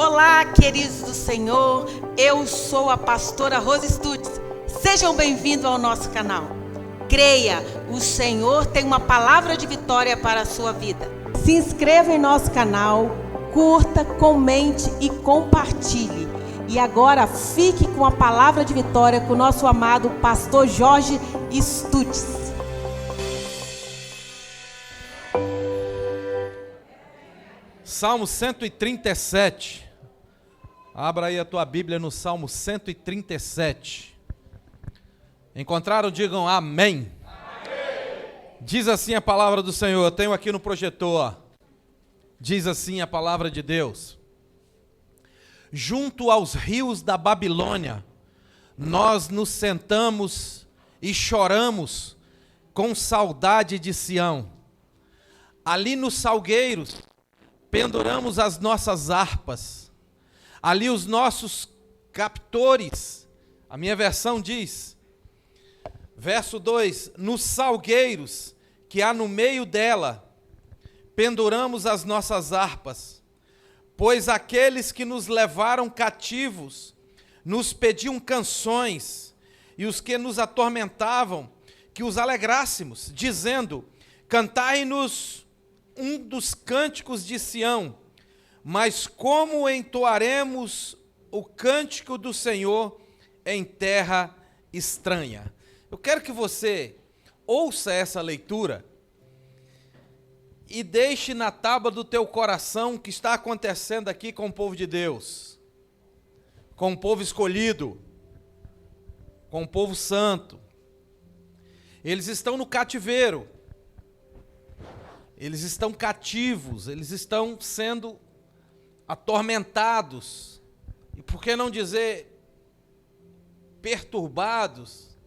Olá, queridos do Senhor, eu sou a pastora Rose Stutz. Sejam bem-vindos ao nosso canal. Creia, o Senhor tem uma palavra de vitória para a sua vida. Se inscreva em nosso canal, curta, comente e compartilhe. E agora fique com a palavra de vitória com o nosso amado pastor Jorge Stutz. Salmo 137. Abra aí a tua Bíblia no Salmo 137. Encontraram? Digam amém. Amém. Diz assim a palavra do Senhor. Eu tenho aqui no projetor. Diz assim a palavra de Deus. Junto aos rios da Babilônia, nós nos sentamos e choramos com saudade de Sião. Ali nos salgueiros, penduramos as nossas harpas. Ali os nossos captores, a minha versão diz, verso 2, nos salgueiros que há no meio dela, penduramos as nossas harpas, pois aqueles que nos levaram cativos nos pediam canções, e os que nos atormentavam, que os alegrássemos, dizendo, cantai-nos um dos cânticos de Sião. Mas como entoaremos o cântico do Senhor em terra estranha? Eu quero que você ouça essa leitura e deixe na tábua do teu coração o que está acontecendo aqui com o povo de Deus, com o povo escolhido, com o povo santo. Eles estão no cativeiro, eles estão cativos, eles estão sendo atormentados, e por que não dizer perturbados,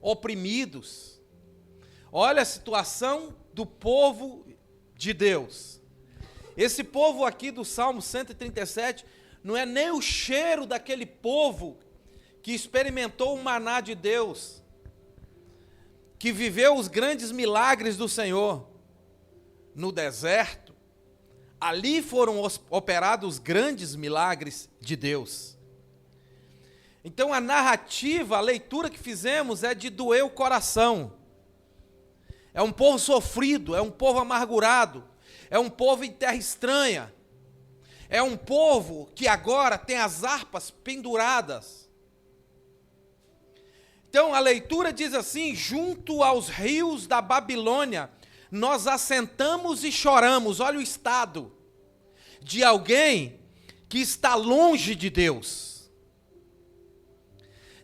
oprimidos. Olha a situação do povo de Deus. Esse povo aqui do Salmo 137 não é nem o cheiro daquele povo que experimentou o maná de Deus, que viveu os grandes milagres do Senhor no deserto. Ali foram operados grandes milagres de Deus. Então a narrativa, a leitura que fizemos é de doer o coração. É um povo sofrido, é um povo amargurado, é um povo em terra estranha. É um povo que agora tem as harpas penduradas. Então a leitura diz assim, junto aos rios da Babilônia, nós assentamos e choramos. Olha o estado de alguém que está longe de Deus,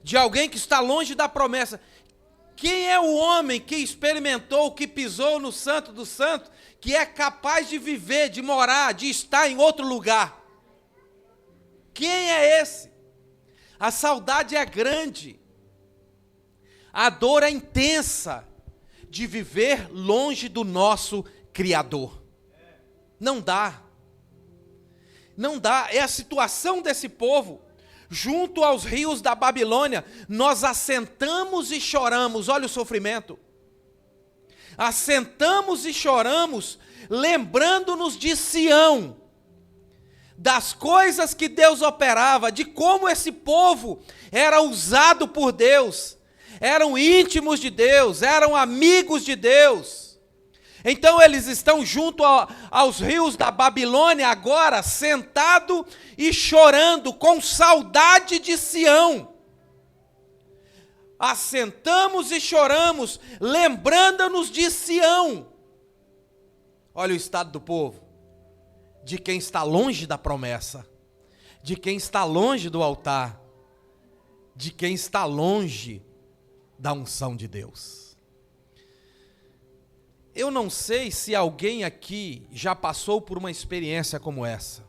de alguém que está longe da promessa. Quem é o homem que experimentou, que pisou no Santo dos Santos, que é capaz de viver, de morar, de estar em outro lugar? Quem é esse? A saudade é grande, a dor é intensa, de viver longe do nosso Criador. Não dá. Não dá. É a situação desse povo. Junto aos rios da Babilônia, nós assentamos e choramos. Olha o sofrimento. Assentamos e choramos, lembrando-nos de Sião, das coisas que Deus operava, de como esse povo era usado por Deus. Eram íntimos de Deus, eram amigos de Deus. Então eles estão junto aos rios da Babilônia agora, sentado e chorando, com saudade de Sião. Assentamos e choramos, lembrando-nos de Sião. Olha o estado do povo, de quem está longe da promessa, de quem está longe do altar, de quem está longe da unção de Deus. Eu não sei se alguém aqui já passou por uma experiência como essa.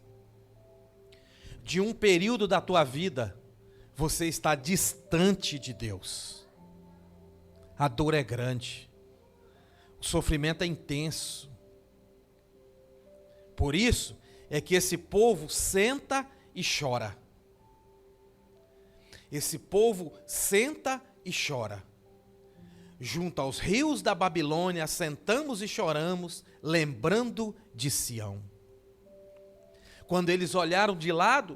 De um período da tua vida, você está distante de Deus. A dor é grande. O sofrimento é intenso. Por isso é que esse povo senta e chora. Esse povo senta e chora. Junto aos rios da Babilônia, sentamos e choramos, lembrando de Sião. Quando eles olharam de lado,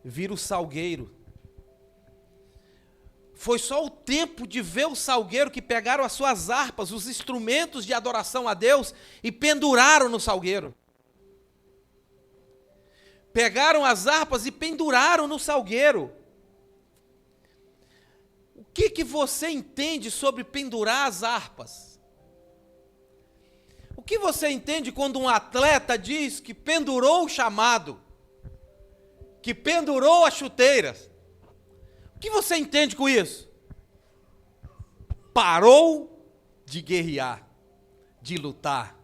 viram o salgueiro. Foi só o tempo de ver o salgueiro que pegaram as suas harpas, os instrumentos de adoração a Deus, e penduraram no salgueiro. Pegaram as harpas e penduraram no salgueiro. O que você entende sobre pendurar as harpas? O que você entende quando um atleta diz que pendurou o chamado, que pendurou as chuteiras? O que você entende com isso? Parou de guerrear, de lutar.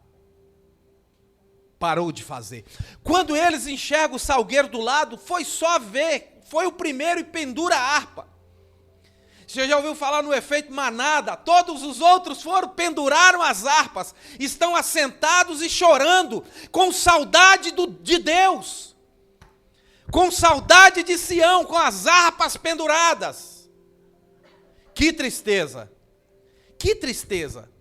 Parou de fazer. Quando eles enxergam o salgueiro do lado, foi só ver, foi o primeiro e pendura a harpa. Você já ouviu falar no efeito manada? Todos os outros penduraram as harpas, estão assentados e chorando, com saudade de Deus, com saudade de Sião, com as harpas penduradas. Que tristeza, que tristeza.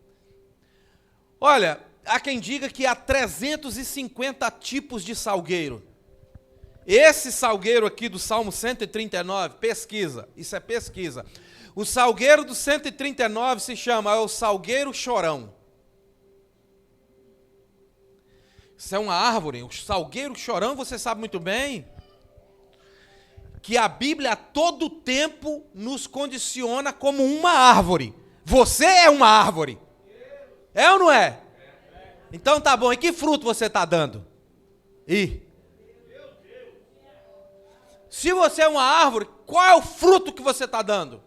Olha, há quem diga que há 350 tipos de salgueiro. Esse salgueiro aqui do Salmo 139, pesquisa, isso é pesquisa. O salgueiro do 139 se chama o salgueiro chorão. Isso é uma árvore, o salgueiro chorão, você sabe muito bem que a Bíblia a todo tempo nos condiciona como uma árvore. Você é uma árvore. É ou não é? Então tá bom, e que fruto você está dando? Se você é uma árvore, qual é o fruto que você está dando?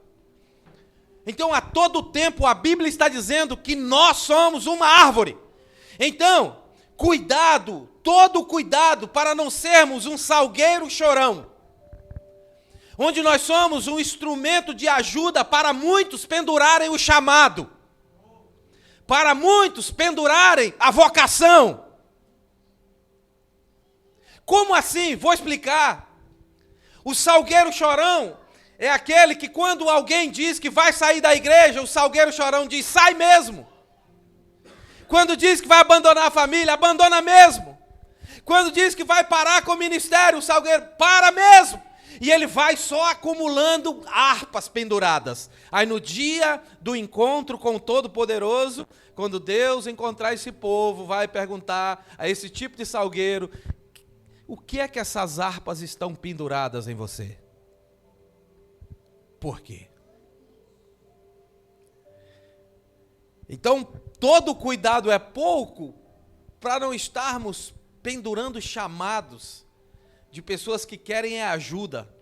Então, a todo tempo, a Bíblia está dizendo que nós somos uma árvore. Então, cuidado, todo cuidado para não sermos um salgueiro chorão, onde nós somos um instrumento de ajuda para muitos pendurarem o chamado, para muitos pendurarem a vocação. Como assim? Vou explicar. O salgueiro chorão é aquele que quando alguém diz que vai sair da igreja, o salgueiro chorão diz, sai mesmo. Quando diz que vai abandonar a família, abandona mesmo. Quando diz que vai parar com o ministério, o salgueiro para mesmo. E ele vai só acumulando harpas penduradas. Aí no dia do encontro com o Todo-Poderoso, quando Deus encontrar esse povo, vai perguntar a esse tipo de salgueiro, o que é que essas harpas estão penduradas em você? Por quê? Então, todo cuidado é pouco para não estarmos pendurando chamados de pessoas que querem ajuda.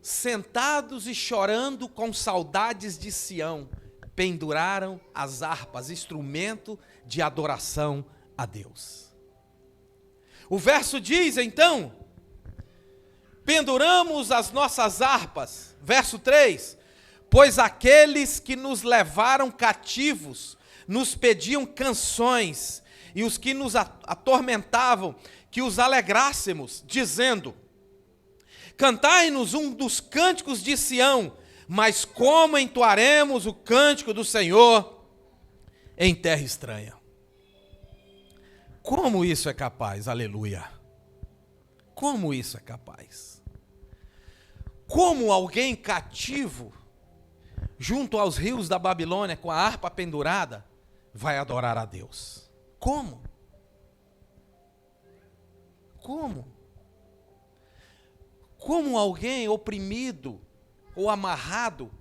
Sentados e chorando com saudades de Sião, penduraram as harpas, instrumento de adoração a Deus. O verso diz, então, penduramos as nossas harpas, verso 3, pois aqueles que nos levaram cativos nos pediam canções, e os que nos atormentavam, que os alegrássemos, dizendo, cantai-nos um dos cânticos de Sião, mas como entoaremos o cântico do Senhor em terra estranha? Como isso é capaz? Aleluia! Como isso é capaz? Como alguém cativo, junto aos rios da Babilônia, com a harpa pendurada, vai adorar a Deus? Como? Como? Como alguém oprimido ou amarrado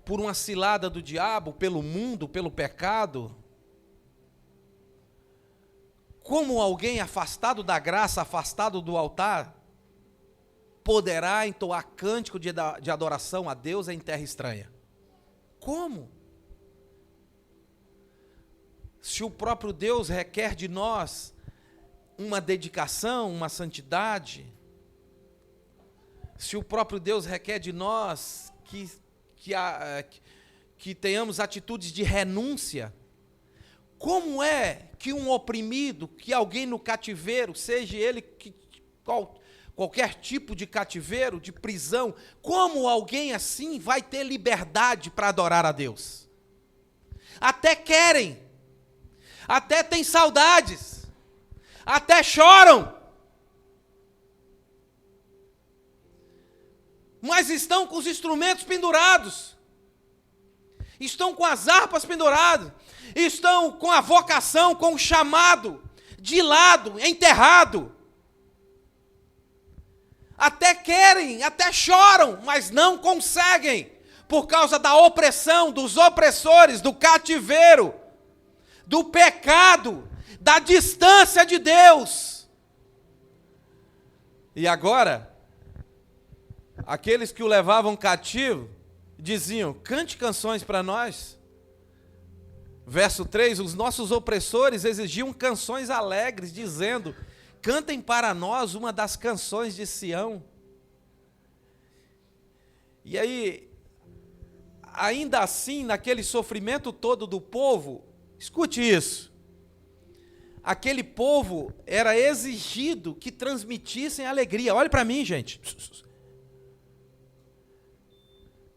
por uma cilada do diabo, pelo mundo, pelo pecado, como alguém afastado da graça, afastado do altar, poderá entoar cântico de adoração a Deus em terra estranha? Como? Se o próprio Deus requer de nós uma dedicação, uma santidade, se o próprio Deus requer de nós que tenhamos atitudes de renúncia, como é que um oprimido, que alguém no cativeiro, seja ele qualquer tipo de cativeiro, de prisão, como alguém assim vai ter liberdade para adorar a Deus? Até querem, até têm saudades, até choram, mas estão com os instrumentos pendurados, estão com as harpas penduradas, estão com a vocação, com o chamado de lado, enterrado. Até querem, até choram, mas não conseguem, por causa da opressão, dos opressores, do cativeiro, do pecado, da distância de Deus. E agora, aqueles que o levavam cativo, diziam, cante canções para nós. Verso 3, os nossos opressores exigiam canções alegres, dizendo, cantem para nós uma das canções de Sião. E aí, ainda assim, naquele sofrimento todo do povo, escute isso, aquele povo era exigido que transmitissem alegria. Olhe para mim, gente.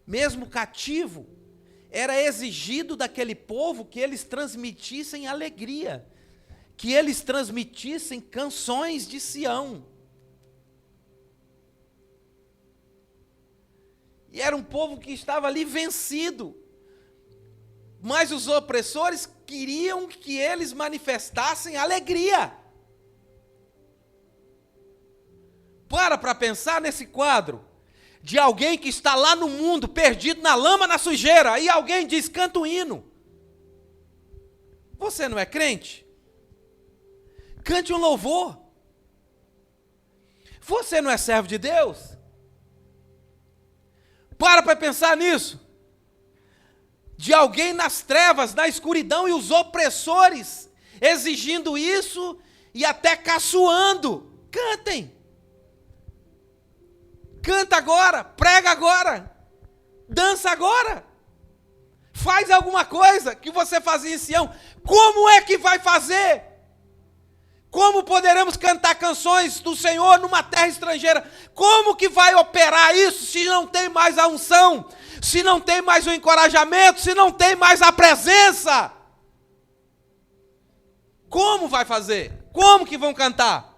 Mesmo cativo, era exigido daquele povo que eles transmitissem alegria, que eles transmitissem canções de Sião. E era um povo que estava ali vencido, mas os opressores queriam que eles manifestassem alegria. Para pensar nesse quadro, de alguém que está lá no mundo, perdido na lama, na sujeira, aí alguém diz, canta um hino. Você não é crente? Cante um louvor. Você não é servo de Deus? Para pensar nisso. De alguém nas trevas, na escuridão, e os opressores exigindo isso e até caçoando. Cantem. Canta agora, prega agora, dança agora, faz alguma coisa que você fazia em Sião. Como é que vai fazer? Como poderemos cantar canções do Senhor numa terra estrangeira? Como que vai operar isso se não tem mais a unção, se não tem mais o encorajamento, se não tem mais a presença? Como vai fazer? Como que vão cantar?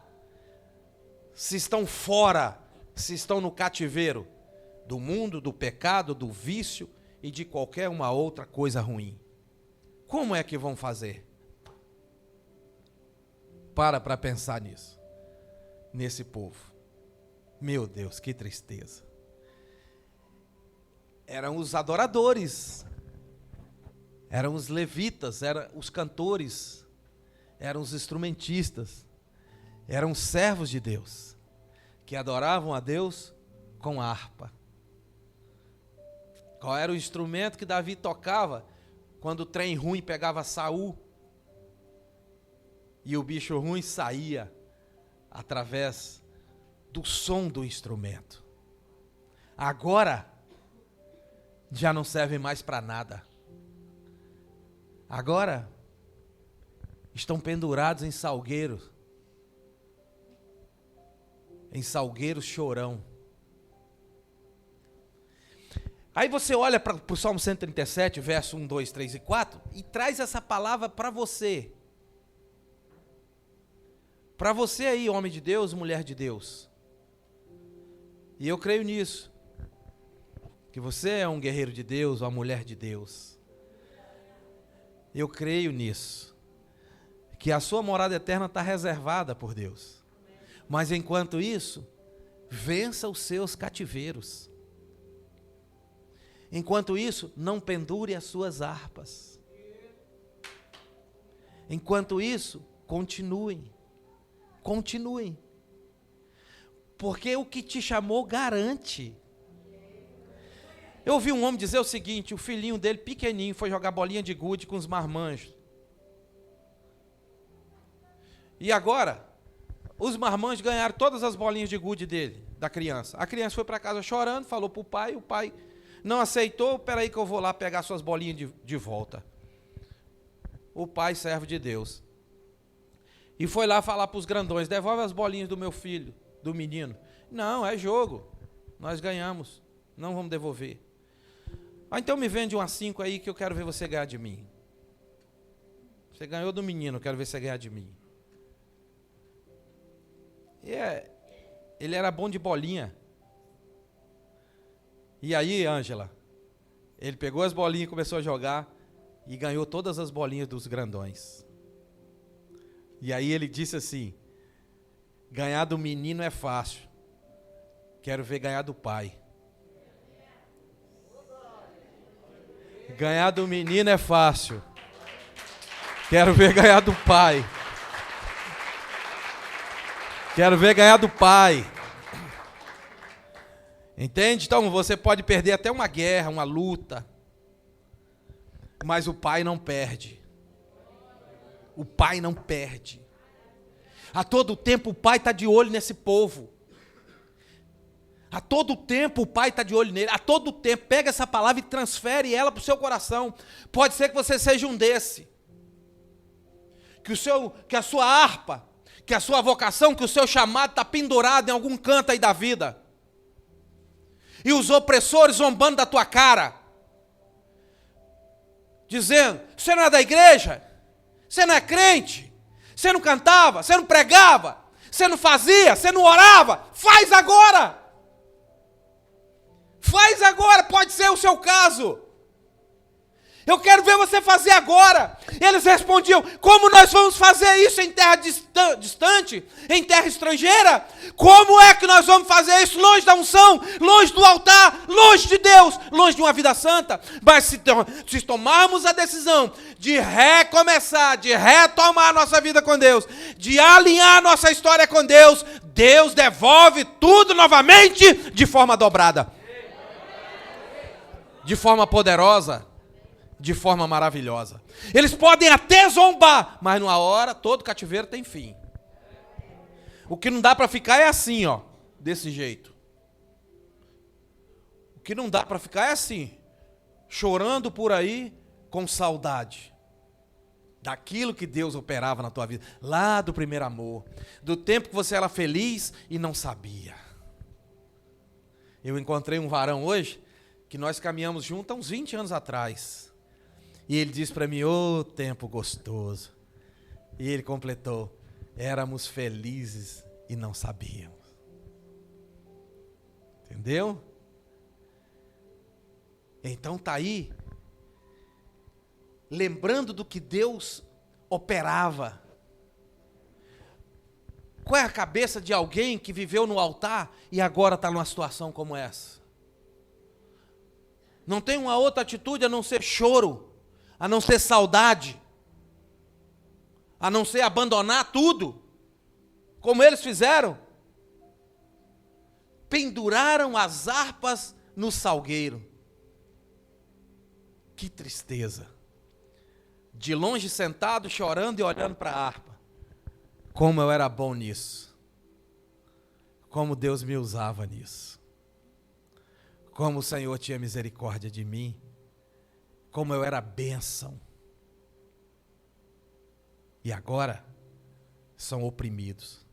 Se estão fora, se estão no cativeiro do mundo, do pecado, do vício e de qualquer uma outra coisa ruim. Como é que vão fazer? Para pensar nisso, nesse povo. Meu Deus, que tristeza. Eram os adoradores, eram os levitas, eram os cantores, eram os instrumentistas, eram os servos de Deus, que adoravam a Deus com harpa. Qual era o instrumento que Davi tocava quando o trem ruim pegava Saul? E o bicho ruim saía através do som do instrumento. Agora, já não servem mais para nada. Agora, estão pendurados em salgueiros chorão. Aí você olha para o Salmo 137, verso 1, 2, 3 e 4, e traz essa palavra para você. Para você aí, homem de Deus, mulher de Deus. E eu creio nisso. Que você é um guerreiro de Deus, uma mulher de Deus. Eu creio nisso. Que a sua morada eterna está reservada por Deus. Mas enquanto isso, vença os seus cativeiros. Enquanto isso, não pendure as suas harpas. Enquanto isso, continuem. Continuem. Porque o que te chamou garante. Eu ouvi um homem dizer o seguinte, o filhinho dele pequenininho foi jogar bolinha de gude com os marmanjos. E agora, os marmanjos ganharam todas as bolinhas de gude dele, da criança. A criança foi para casa chorando, falou para o pai não aceitou, peraí que eu vou lá pegar suas bolinhas de volta. O pai, servo de Deus. E foi lá falar para os grandões, devolve as bolinhas do meu filho, do menino. Não, é jogo, nós ganhamos, não vamos devolver. Então me vende umas 5 aí que eu quero ver você ganhar de mim. Você ganhou do menino, eu quero ver você ganhar de mim. Ele era bom de bolinha. E aí, Ângela, ele pegou as bolinhas e começou a jogar e ganhou todas as bolinhas dos grandões. E aí ele disse assim: ganhar do menino é fácil, quero ver ganhar do pai. Ganhar do menino é fácil, quero ver ganhar do pai. Quero ver ganhar do pai. Entende? Então você pode perder até uma guerra, uma luta, mas o pai não perde. O pai não perde. A todo tempo o pai está de olho nesse povo. A todo tempo o pai está de olho nele. A todo tempo. Pega essa palavra e transfere ela para o seu coração. Pode ser que você seja um desse. Que a sua harpa, que a sua vocação, que o seu chamado está pendurado em algum canto aí da vida. E os opressores zombando da tua cara. Dizendo: você não é da igreja? Você não é crente? Você não cantava? Você não pregava? Você não fazia? Você não orava? Faz agora! Faz agora, pode ser o seu caso. Eu quero ver você fazer agora. Eles respondiam: como nós vamos fazer isso em terra distante, em terra estrangeira? Como é que nós vamos fazer isso longe da unção, longe do altar, longe de Deus, longe de uma vida santa? Mas se tomarmos a decisão de recomeçar, de retomar a nossa vida com Deus, de alinhar a nossa história com Deus, Deus devolve tudo novamente de forma dobrada, de forma poderosa, de forma maravilhosa. Eles podem até zombar, mas numa hora todo cativeiro tem fim. O que não dá para ficar é assim, ó, desse jeito. O que não dá para ficar é assim, chorando por aí com saudade daquilo que Deus operava na tua vida, lá do primeiro amor, do tempo que você era feliz e não sabia. Eu encontrei um varão hoje que nós caminhamos juntos há uns 20 anos atrás. E ele disse para mim: ô, tempo gostoso. E ele completou: éramos felizes e não sabíamos. Entendeu? Então tá aí, lembrando do que Deus operava. Qual é a cabeça de alguém que viveu no altar e agora está numa situação como essa? Não tem uma outra atitude a não ser choro, a não ser saudade, a não ser abandonar tudo, como eles fizeram. Penduraram as harpas no salgueiro. Que tristeza. De longe sentado, chorando e olhando para a harpa. Como eu era bom nisso. Como Deus me usava nisso. Como o Senhor tinha misericórdia de mim. Como eu era bênção. E agora são oprimidos.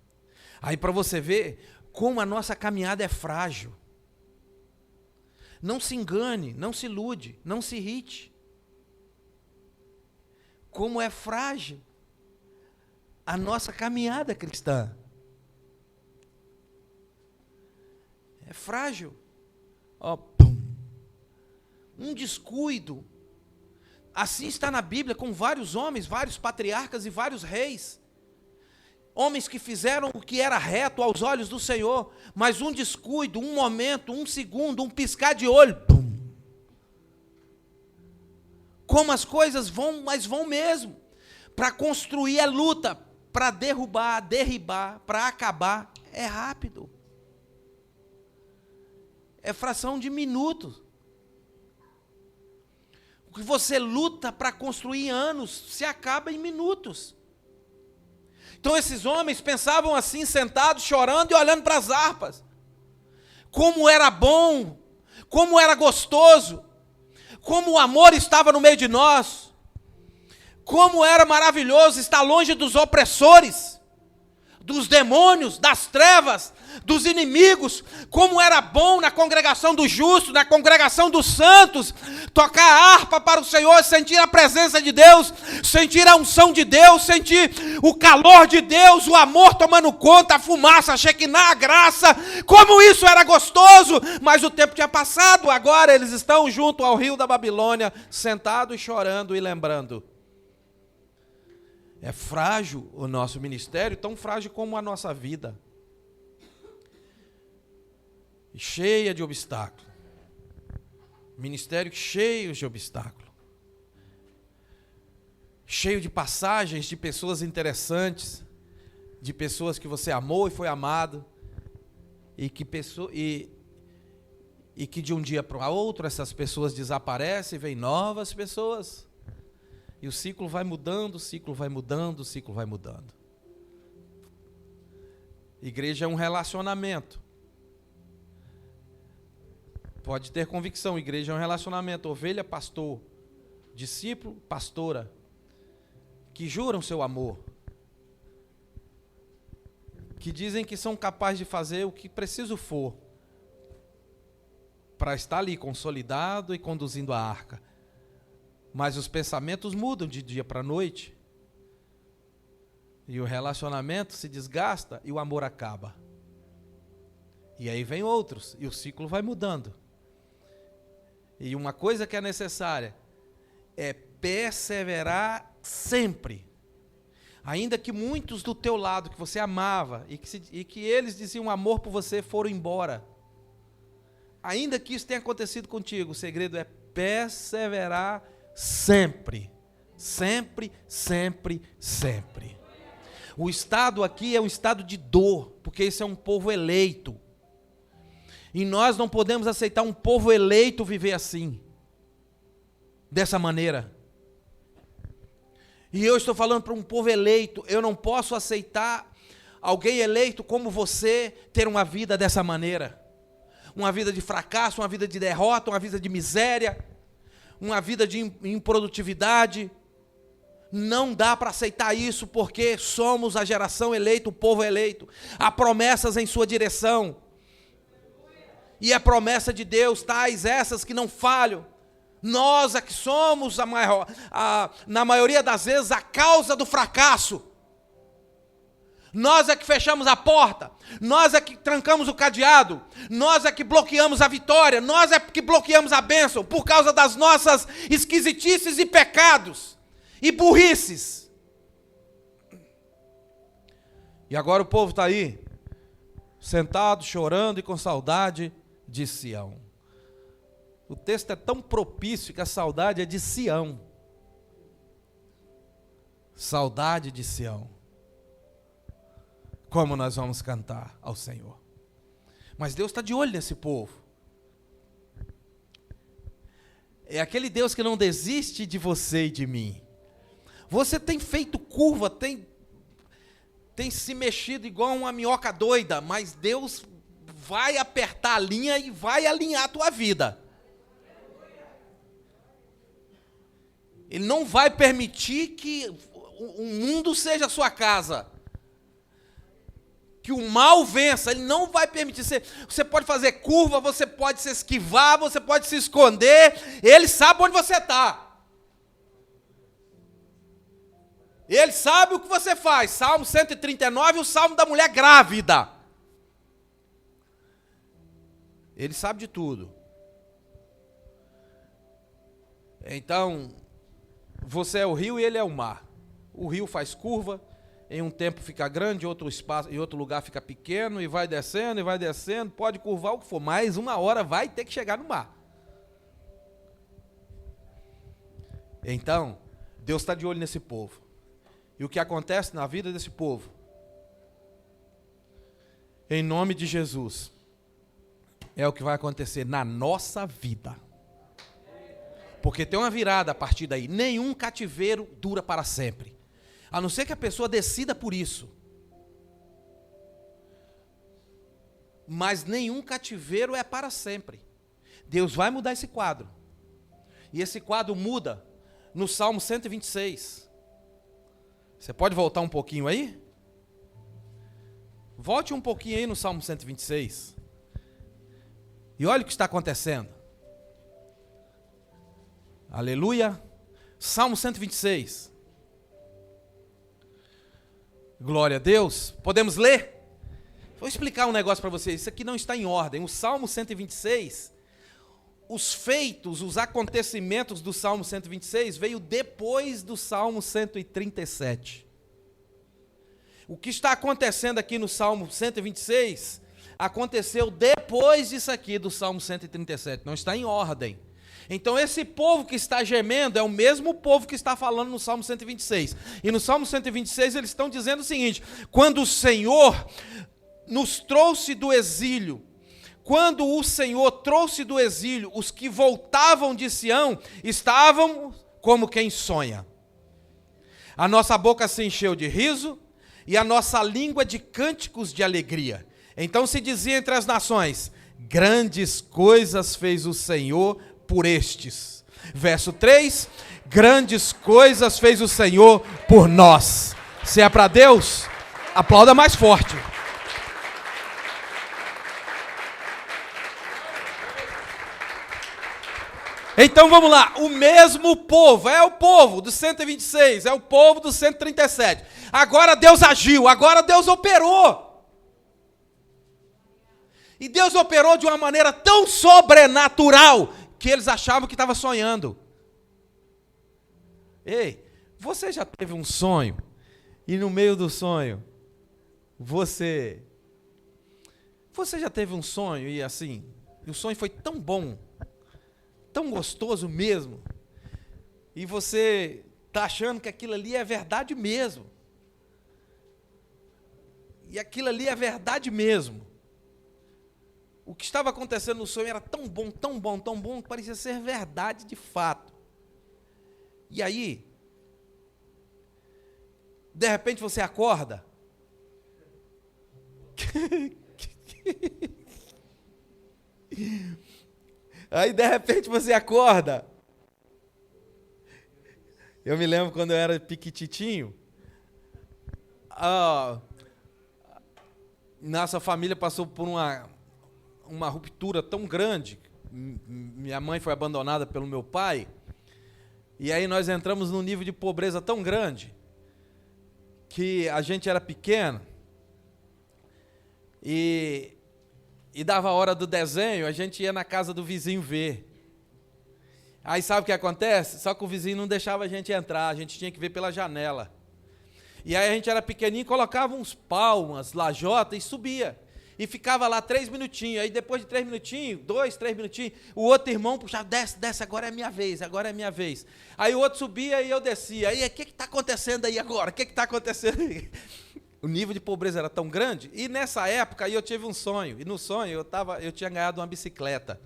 Aí para você ver como a nossa caminhada é frágil. Não se engane, não se ilude, não se irrite. Como é frágil a nossa caminhada cristã. É frágil. Ó, um descuido. Assim está na Bíblia com vários homens, vários patriarcas e vários reis. Homens que fizeram o que era reto aos olhos do Senhor, mas um descuido, um momento, um segundo, um piscar de olho. Como as coisas vão, mas vão mesmo. Para construir é luta, para derrubar, para acabar é rápido. É fração de minutos. O que você luta para construir em anos, se acaba em minutos. Então esses homens pensavam assim, sentados, chorando e olhando para as harpas. Como era bom, como era gostoso, como o amor estava no meio de nós, como era maravilhoso estar longe dos opressores, dos demônios, das trevas, dos inimigos. Como era bom na congregação dos justos, na congregação dos santos, tocar a harpa para o Senhor, sentir a presença de Deus, sentir a unção de Deus, sentir o calor de Deus, o amor tomando conta, a fumaça, a Shekinah, a graça. Como isso era gostoso, mas o tempo tinha passado. Agora eles estão junto ao rio da Babilônia, sentados e chorando e lembrando. É frágil o nosso ministério, tão frágil como a nossa vida. Cheia de obstáculos. Ministério cheio de obstáculos. Cheio de passagens de pessoas interessantes, de pessoas que você amou e foi amado, e que de um dia para o outro essas pessoas desaparecem e vêm novas pessoas. E o ciclo vai mudando, o ciclo vai mudando, o ciclo vai mudando. Igreja é um relacionamento. Pode ter convicção, igreja é um relacionamento. Ovelha, pastor. Discípulo, pastora. Que juram seu amor. Que dizem que são capazes de fazer o que preciso for para estar ali consolidado e conduzindo a arca. Mas os pensamentos mudam de dia para noite. E o relacionamento se desgasta e o amor acaba. E aí vem outros, e o ciclo vai mudando. E uma coisa que é necessária é perseverar sempre. Ainda que muitos do teu lado que você amava e que eles diziam amor por você foram embora. Ainda que isso tenha acontecido contigo, o segredo é perseverar sempre, sempre, sempre, sempre. O estado aqui é um estado de dor, porque esse é um povo eleito. E nós não podemos aceitar um povo eleito viver assim, dessa maneira. E eu estou falando para um povo eleito, eu não posso aceitar alguém eleito como você ter uma vida dessa maneira. Uma vida de fracasso, uma vida de derrota, uma vida de miséria, uma vida de improdutividade. Não dá para aceitar isso, porque somos a geração eleita, o povo eleito. Há promessas em sua direção. E a promessa de Deus, tais essas que não falham. Nós é que somos, na maioria das vezes, a causa do fracasso. Nós é que fechamos a porta, nós é que trancamos o cadeado, nós é que bloqueamos a vitória, nós é que bloqueamos a bênção, por causa das nossas esquisitices e pecados, e burrices. E agora o povo está aí, sentado, chorando e com saudade de Sião. O texto é tão propício que a saudade é de Sião. Saudade de Sião. Como nós vamos cantar ao Senhor. Mas Deus está de olho nesse povo. É aquele Deus que não desiste de você e de mim. Você tem feito curva, tem se mexido igual uma minhoca doida, mas Deus vai apertar a linha e vai alinhar a tua vida. Ele não vai permitir que o mundo seja a sua casa. Que o mal vença, ele não vai permitir. Você pode fazer curva, você pode se esquivar, você pode se esconder, ele sabe onde você está. Ele sabe o que você faz. Salmo 139, o salmo da mulher grávida. Ele sabe de tudo. Então, você é o rio e ele é o mar. O rio faz curva, em um tempo fica grande, em outro lugar fica pequeno, e vai descendo, pode curvar o que for, mas uma hora vai ter que chegar no mar. Então, Deus está de olho nesse povo. E o que acontece na vida desse povo? Em nome de Jesus, é o que vai acontecer na nossa vida. Porque tem uma virada a partir daí. Nenhum cativeiro dura para sempre. A não ser que a pessoa decida por isso. Mas nenhum cativeiro é para sempre. Deus vai mudar esse quadro. E esse quadro muda no Salmo 126. Você pode voltar um pouquinho aí? Volte um pouquinho aí no Salmo 126. E olha o que está acontecendo. Aleluia. Salmo 126. Glória a Deus. Podemos ler? Vou explicar um negócio para vocês. Isso aqui não está em ordem. O Salmo 126, os feitos, os acontecimentos do Salmo 126 veio depois do Salmo 137. O que está acontecendo aqui no Salmo 126 aconteceu depois disso aqui do Salmo 137. Não está em ordem. Então esse povo que está gemendo é o mesmo povo que está falando no Salmo 126. E no Salmo 126 eles estão dizendo o seguinte: quando o Senhor nos trouxe do exílio, quando o Senhor trouxe do exílio, os que voltavam de Sião estavam como quem sonha. A nossa boca se encheu de riso e a nossa língua de cânticos de alegria. Então se dizia entre as nações: grandes coisas fez o Senhor por estes. Verso 3, grandes coisas fez o Senhor por nós. Se é para Deus, aplauda mais forte. Então vamos lá, o mesmo povo, é o povo do 126, é o povo do 137. Agora Deus agiu, agora Deus operou. E Deus operou de uma maneira tão sobrenatural que eles achavam que estava sonhando. Ei, você já teve um sonho e no meio do sonho você já teve um sonho e assim, o sonho foi tão bom, tão gostoso mesmo, e você está achando que aquilo ali é verdade mesmo, e aquilo ali é verdade mesmo. O que estava acontecendo no sonho era tão bom, tão bom, tão bom, que parecia ser verdade de fato. E aí, de repente você acorda. Aí de repente você acorda. Eu me lembro quando eu era piquititinho. Nossa família passou por uma ruptura tão grande. Minha mãe foi abandonada pelo meu pai. E aí nós entramos num nível de pobreza tão grande que a gente era pequeno. E dava a hora do desenho, a gente ia na casa do vizinho ver. Aí sabe o que acontece? Só que o vizinho não deixava a gente entrar, a gente tinha que ver pela janela. E aí a gente era pequenininho, colocava uns palmas, lajota e subia. E ficava lá 3 minutinhos, aí depois de 3 minutinhos, 2, 3 minutinhos, o outro irmão puxava, desce, agora é minha vez, agora é minha vez. Aí o outro subia e eu descia. Aí, o que está acontecendo aí agora? O que está acontecendo aí? O nível de pobreza era tão grande, e nessa época aí eu tive um sonho, e no sonho eu tinha ganhado uma bicicleta,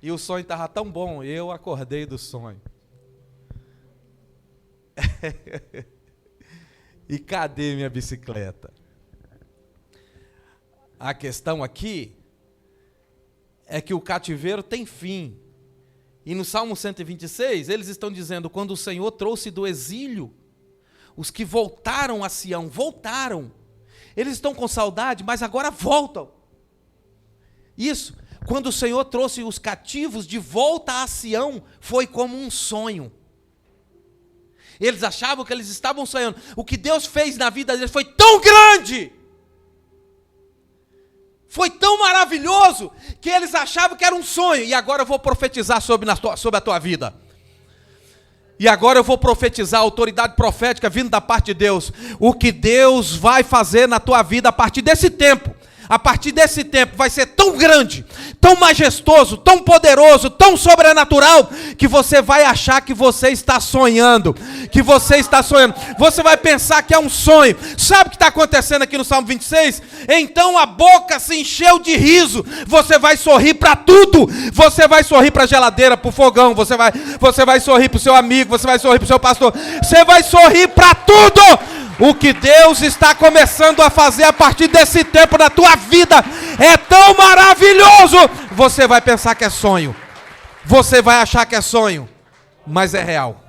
e o sonho estava tão bom, eu acordei do sonho. E cadê minha bicicleta? A questão aqui é que o cativeiro tem fim, e no Salmo 126 eles estão dizendo, quando o Senhor trouxe do exílio, os que voltaram a Sião, voltaram. Eles estão com saudade, mas agora voltam. Isso, quando o Senhor trouxe os cativos de volta a Sião, foi como um sonho. Eles achavam que eles estavam sonhando. O que Deus fez na vida deles foi tão grande, foi tão maravilhoso, que eles achavam que era um sonho. E agora eu vou profetizar sobre a tua vida. E agora eu vou profetizar, a autoridade profética vindo da parte de Deus. O que Deus vai fazer na tua vida a partir desse tempo. A partir desse tempo vai ser tão grande, tão majestoso, tão poderoso, tão sobrenatural, que você vai achar que você está sonhando. Que você está sonhando. Você vai pensar que é um sonho. Sabe o que está acontecendo aqui no Salmo 26? Então a boca se encheu de riso. Você vai sorrir para tudo. Você vai sorrir para a geladeira, para o fogão. Você vai sorrir para o seu amigo. Você vai sorrir para o seu pastor. Você vai sorrir para tudo. O que Deus está começando a fazer a partir desse tempo na tua vida é tão maravilhoso. Você vai pensar que é sonho. Você vai achar que é sonho. Mas é real.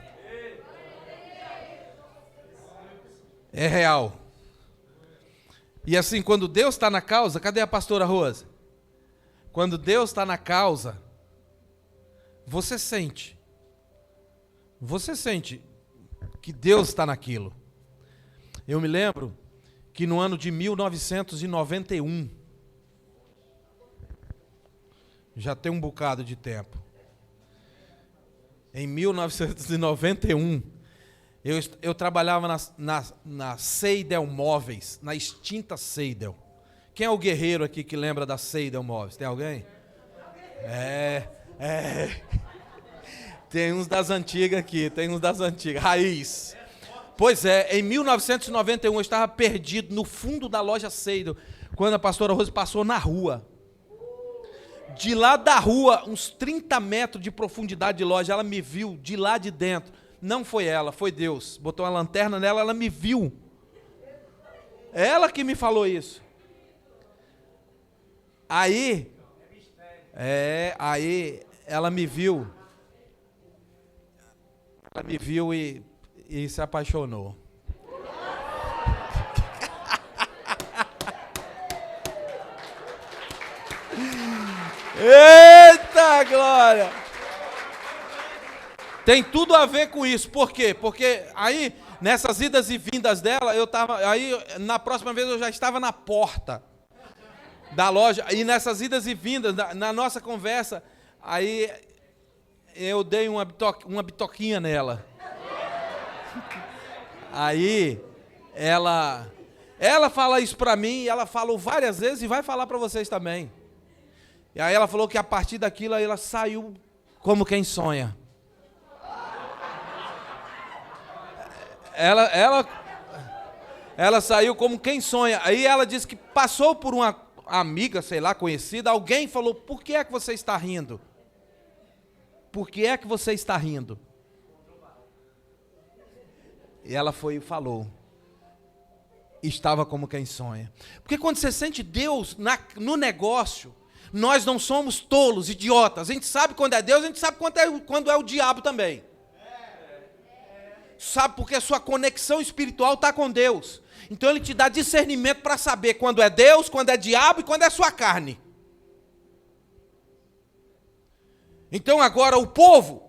É real. E assim, quando Deus está na causa, cadê a pastora Rosa? Quando Deus está na causa, você sente que Deus está naquilo. Eu me lembro que no ano de 1991, já tem um bocado de tempo, em 1991, eu trabalhava na Seidel Móveis, na extinta Seidel. Quem é o guerreiro aqui que lembra da Seidel Móveis? Tem alguém? Tem uns das antigas aqui, raiz. Pois é, em 1991 eu estava perdido no fundo da loja Seidel, quando a pastora Rose passou na rua. De lá da rua, uns 30 metros de profundidade de loja, ela me viu de lá de dentro. Não foi ela, foi Deus. Botou uma lanterna nela, ela me viu. Ela que me falou isso. Aí ela me viu. Ela me viu e se apaixonou. Eita glória! Tem tudo a ver com isso. Por quê? Porque aí, nessas idas e vindas dela, na próxima vez eu já estava na porta da loja. E nessas idas e vindas, na nossa conversa, aí eu dei uma bitoquinha nela. Aí ela fala isso pra mim, e ela falou várias vezes e vai falar pra vocês também. E aí ela falou que a partir daquilo ela saiu como quem sonha. Ela saiu como quem sonha. Aí ela disse que passou por uma amiga, sei lá, conhecida. Alguém falou: por que é que você está rindo? Por que é que você está rindo? E ela foi e falou: estava como quem sonha. Porque quando você sente Deus no negócio, nós não somos tolos, idiotas. A gente sabe quando é Deus, a gente sabe quando é o diabo também. Sabe, porque a sua conexão espiritual está com Deus. Então Ele te dá discernimento para saber quando é Deus, quando é diabo e quando é sua carne. Então agora o povo,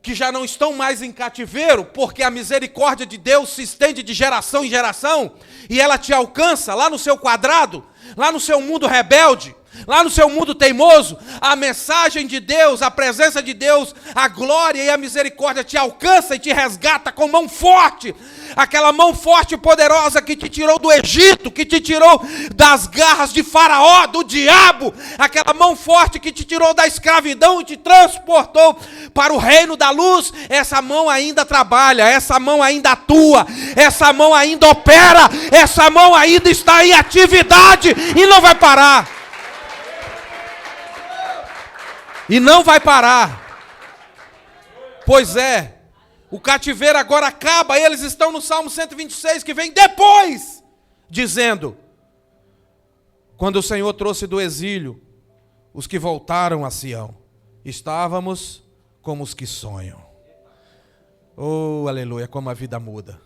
que já não estão mais em cativeiro, porque a misericórdia de Deus se estende de geração em geração, e ela te alcança lá no seu quadrado, lá no seu mundo rebelde, lá no seu mundo teimoso, a mensagem de Deus, a presença de Deus, a glória e a misericórdia te alcança e te resgata com mão forte, aquela mão forte e poderosa que te tirou do Egito, que te tirou das garras de Faraó, do diabo, aquela mão forte que te tirou da escravidão e te transportou para o reino da luz. Essa mão ainda trabalha, essa mão ainda atua, essa mão ainda opera, essa mão ainda está em atividade e não vai parar. E não vai parar. Pois é, o cativeiro agora acaba. Eles estão no Salmo 126, que vem depois, dizendo: quando o Senhor trouxe do exílio os que voltaram a Sião, estávamos como os que sonham. Oh, aleluia, como a vida muda.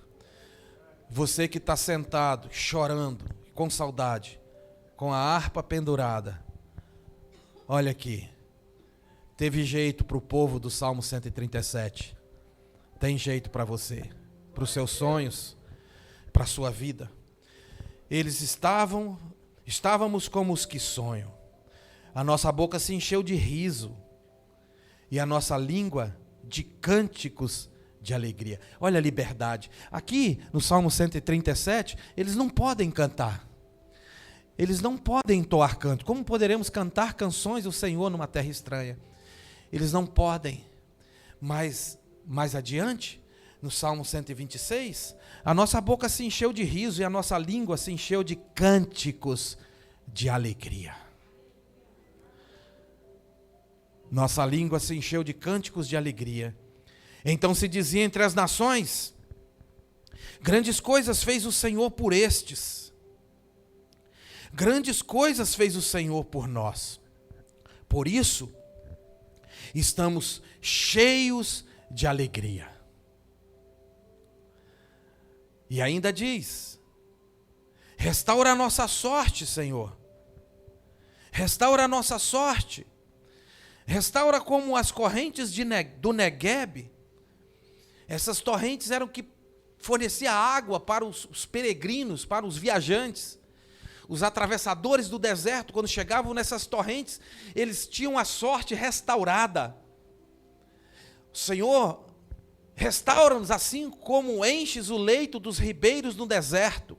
Você que está sentado, chorando, com saudade, com a harpa pendurada, olha aqui. Teve jeito para o povo do Salmo 137. Tem jeito para você, para os seus sonhos, para a sua vida. Estávamos como os que sonham. A nossa boca se encheu de riso e a nossa língua de cânticos de alegria. Olha a liberdade. Aqui no Salmo 137, eles não podem cantar. Eles não podem entoar canto. Como poderemos cantar canções do Senhor numa terra estranha? Eles não podem, mas mais adiante, no Salmo 126, a nossa boca se encheu de riso e a nossa língua se encheu de cânticos de alegria. Nossa língua se encheu de cânticos de alegria. Então se dizia entre as nações: grandes coisas fez o Senhor por estes. Grandes coisas fez o Senhor por nós. Por isso, estamos cheios de alegria. E ainda diz: Restaura a nossa sorte, Senhor. Restaura a nossa sorte. Restaura como as correntes do Negueb. Essas torrentes eram que fornecia água para os peregrinos, para os viajantes. Os atravessadores do deserto, quando chegavam nessas torrentes, eles tinham a sorte restaurada. Senhor, restaura-nos assim como enches o leito dos ribeiros no deserto.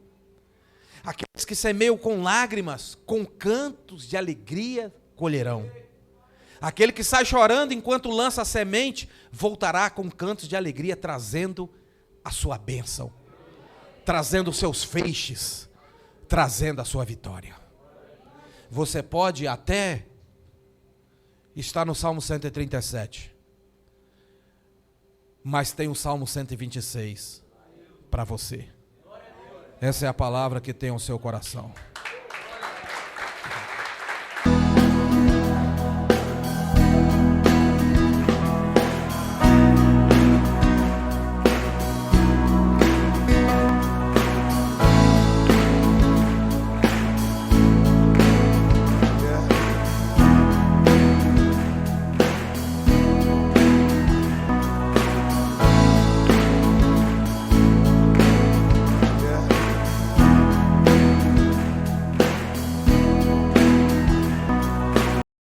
Aqueles que semeiam com lágrimas, com cantos de alegria colherão. Aquele que sai chorando enquanto lança a semente, voltará com cantos de alegria, trazendo a sua bênção, trazendo os seus feixes, trazendo a sua vitória. Você pode até estar no Salmo 137, mas tem o Salmo 126 para você. Essa é a palavra que tem o seu coração.